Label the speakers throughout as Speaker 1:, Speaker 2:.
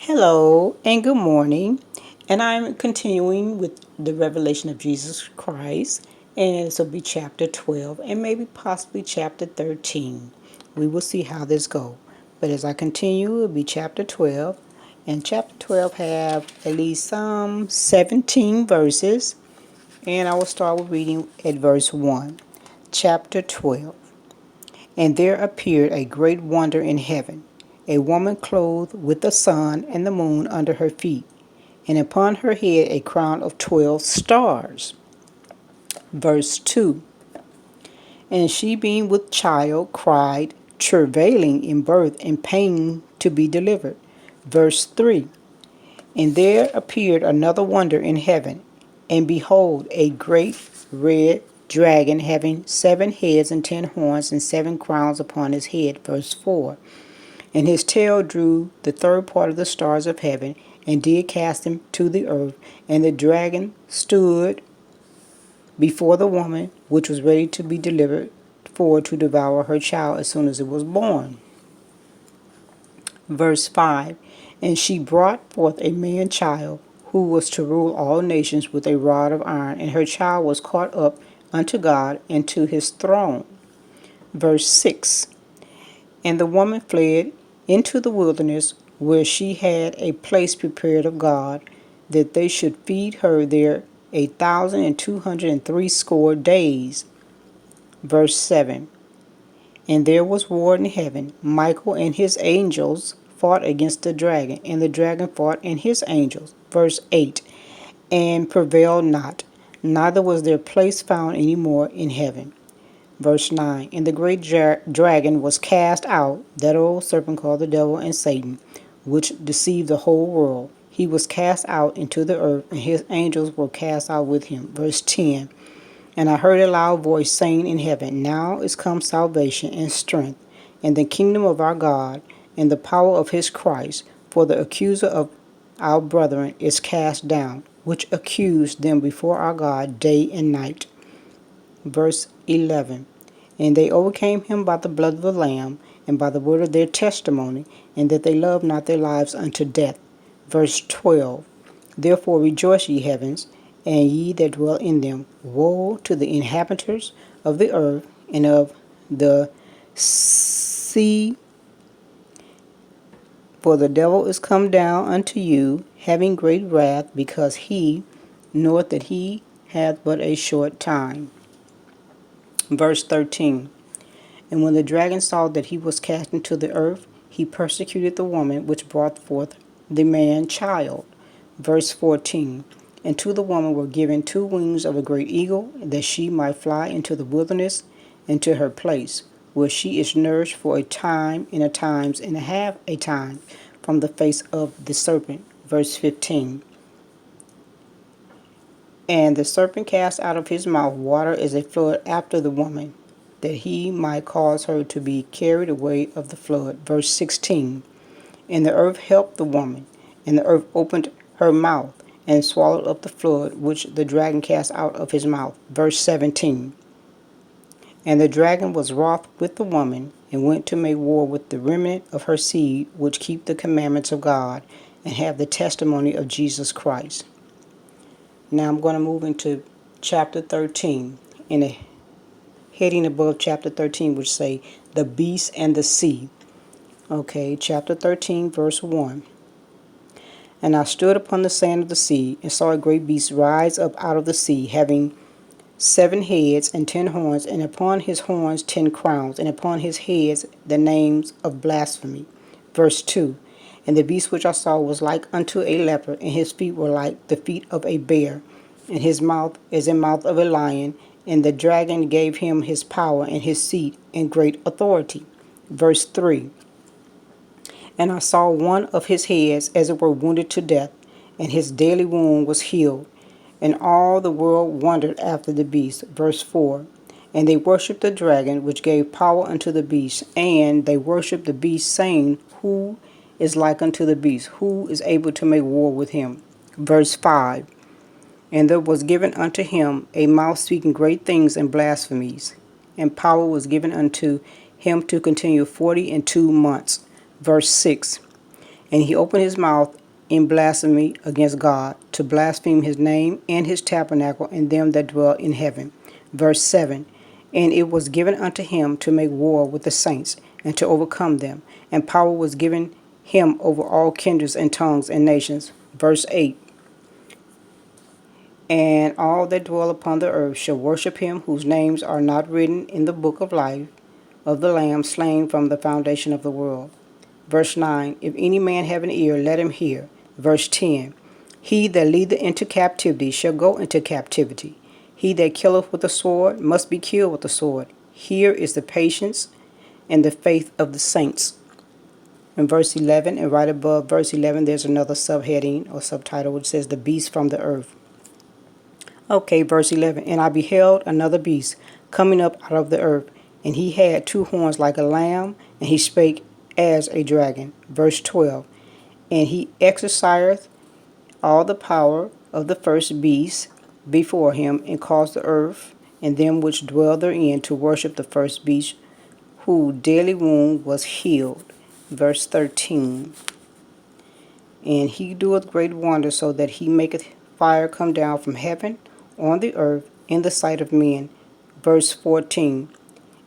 Speaker 1: Hello and good morning. And I'm continuing with the revelation of Jesus Christ. And this will be chapter 12 and maybe possibly chapter 13. We will see how this goes. But as I continue, it will be chapter 12. And chapter 12 have at least some 17 verses. And I will start with reading at verse 1. Chapter 12. And there appeared a great wonder in heaven, a woman clothed with the sun and the moon under her feet, and upon her head a crown of 12 stars. Verse 2. And she, being with child, cried, travailing in birth and pain to be delivered. Verse 3. And there appeared another wonder in heaven, and behold, a great red dragon having 7 heads and 10 horns and 7 crowns upon his head. Verse 4. And his tail drew the third part of the stars of heaven, and did cast them to the earth. And the dragon stood before the woman, which was ready to be delivered, for to devour her child as soon as it was born. Verse 5. And she brought forth a man child, who was to rule all nations with a rod of iron, and her child was caught up unto God and to his throne. Verse 6. And the woman fled into the wilderness, where she had a place prepared of God, that they should feed her there 1,260 days. Verse 7. And there was war in heaven. Michael and his angels fought against the dragon, and the dragon fought and his angels. Verse 8. And prevailed not, neither was their place found any more in heaven. Verse 9. And the great dragon was cast out, that old serpent called the devil and Satan, which deceived the whole world. He was cast out into the earth, and his angels were cast out with him. Verse 10. And I heard a loud voice saying in heaven, Now is come salvation and strength, and the kingdom of our God, and the power of his Christ. For the accuser of our brethren is cast down, which accused them before our God day and night. Verse 11. And they overcame him by the blood of the Lamb, and by the word of their testimony, and that they loved not their lives unto death. Verse 12. Therefore rejoice, ye heavens, and ye that dwell in them. Woe to the inhabitants of the earth and of the sea, for the devil is come down unto you, having great wrath, because he knoweth that he hath but a short time. Verse 13. And when the dragon saw that he was cast into the earth, he persecuted the woman which brought forth the man child. Verse 14. And to the woman were given 2 wings of a great eagle, that she might fly into the wilderness, into her place, where she is nourished for a time, and a times, and a half a time, from the face of the serpent. Verse 15. And the serpent cast out of his mouth water as a flood after the woman, that he might cause her to be carried away of the flood. Verse 16. And the earth helped the woman, and the earth opened her mouth, and swallowed up the flood which the dragon cast out of his mouth. Verse 17. And the dragon was wroth with the woman, and went to make war with the remnant of her seed, which keep the commandments of God, and have the testimony of Jesus Christ. Now I'm going to move into chapter 13, in a heading above chapter 13, which say, the beast and the sea. Okay, chapter 13, verse 1. And I stood upon the sand of the sea, and saw a great beast rise up out of the sea, having 7 heads and 10 horns, and upon his horns 10 crowns, and upon his heads the names of blasphemy. Verse 2. And the beast which I saw was like unto a leopard, and his feet were like the feet of a bear, and his mouth is the mouth of a lion. And the dragon gave him his power and his seat and great authority. Verse 3. And I saw one of his heads as it were wounded to death, and his daily wound was healed. And all the world wondered after the beast. Verse 4. And they worshipped the dragon, which gave power unto the beast, and they worshipped the beast, saying, Who is like unto the beast? Who is able to make war with him? Verse 5. And there was given unto him a mouth speaking great things and blasphemies, and power was given unto him to continue 42 months. Verse 6. And he opened his mouth in blasphemy against God, to blaspheme his name and his tabernacle and them that dwell in heaven. Verse 7. And it was given unto him to make war with the saints, and to overcome them. And power was given him over all kindreds and tongues and nations. Verse 8. And all that dwell upon the earth shall worship him, whose names are not written in the book of life of the Lamb slain from the foundation of the world. Verse 9. If any man have an ear, let him hear. Verse 10. He that leadeth into captivity shall go into captivity. He that killeth with the sword must be killed with the sword. Here is the patience and the faith of the saints. In verse 11, and right above verse 11, there's another subheading or subtitle which says, The Beast from the Earth. Okay, verse 11. And I beheld another beast coming up out of the earth, and he had two horns like a lamb, and he spake as a dragon. Verse 12. And he exercised all the power of the first beast before him, and caused the earth and them which dwell therein to worship the first beast, whose deadly wound was healed. Verse 13. And he doeth great wonders, so that he maketh fire come down from heaven on the earth in the sight of men. Verse 14.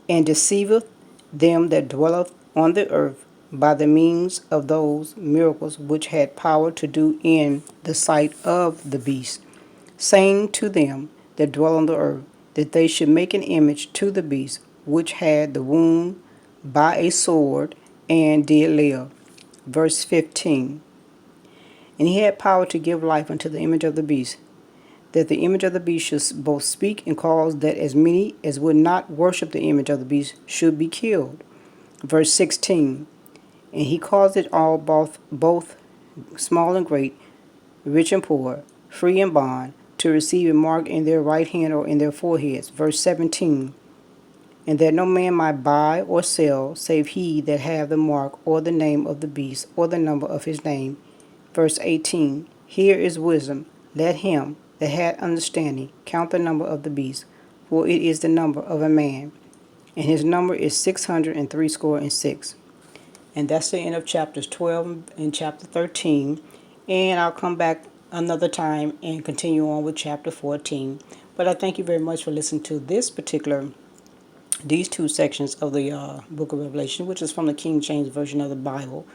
Speaker 1: And deceiveth them that dwelleth on the earth by the means of those miracles which had power to do in the sight of the beast, saying to them that dwell on the earth, that they should make an image to the beast, which had the wound by a sword, and did live. Verse 15. And he had power to give life unto the image of the beast, that the image of the beast should both speak, and cause that as many as would not worship the image of the beast should be killed. Verse 16. And he caused it all, both small and great, rich and poor, free and bond, to receive a mark in their right hand or in their foreheads. Verse 17. And that no man might buy or sell, save he that have the mark or the name of the beast or the number of his name. Verse 18. Here is wisdom. Let him that hath understanding count the number of the beast, for it is the number of a man, and his number is 666. And that's the end of chapters 12 and chapter 13. And I'll come back another time and continue on with chapter 14. But I thank you very much for listening to these two sections of the book of Revelation, which is from the King James Version of the Bible.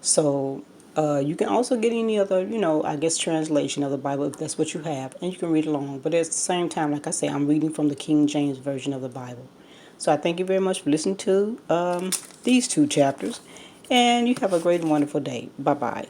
Speaker 1: So you can also get any other, I guess, translation of the Bible if that's what you have, and you can read along. But at the same time, like I say, I'm reading from the King James Version of the Bible. So I thank you very much for listening to these two chapters, and you have a great and wonderful day. Bye-bye.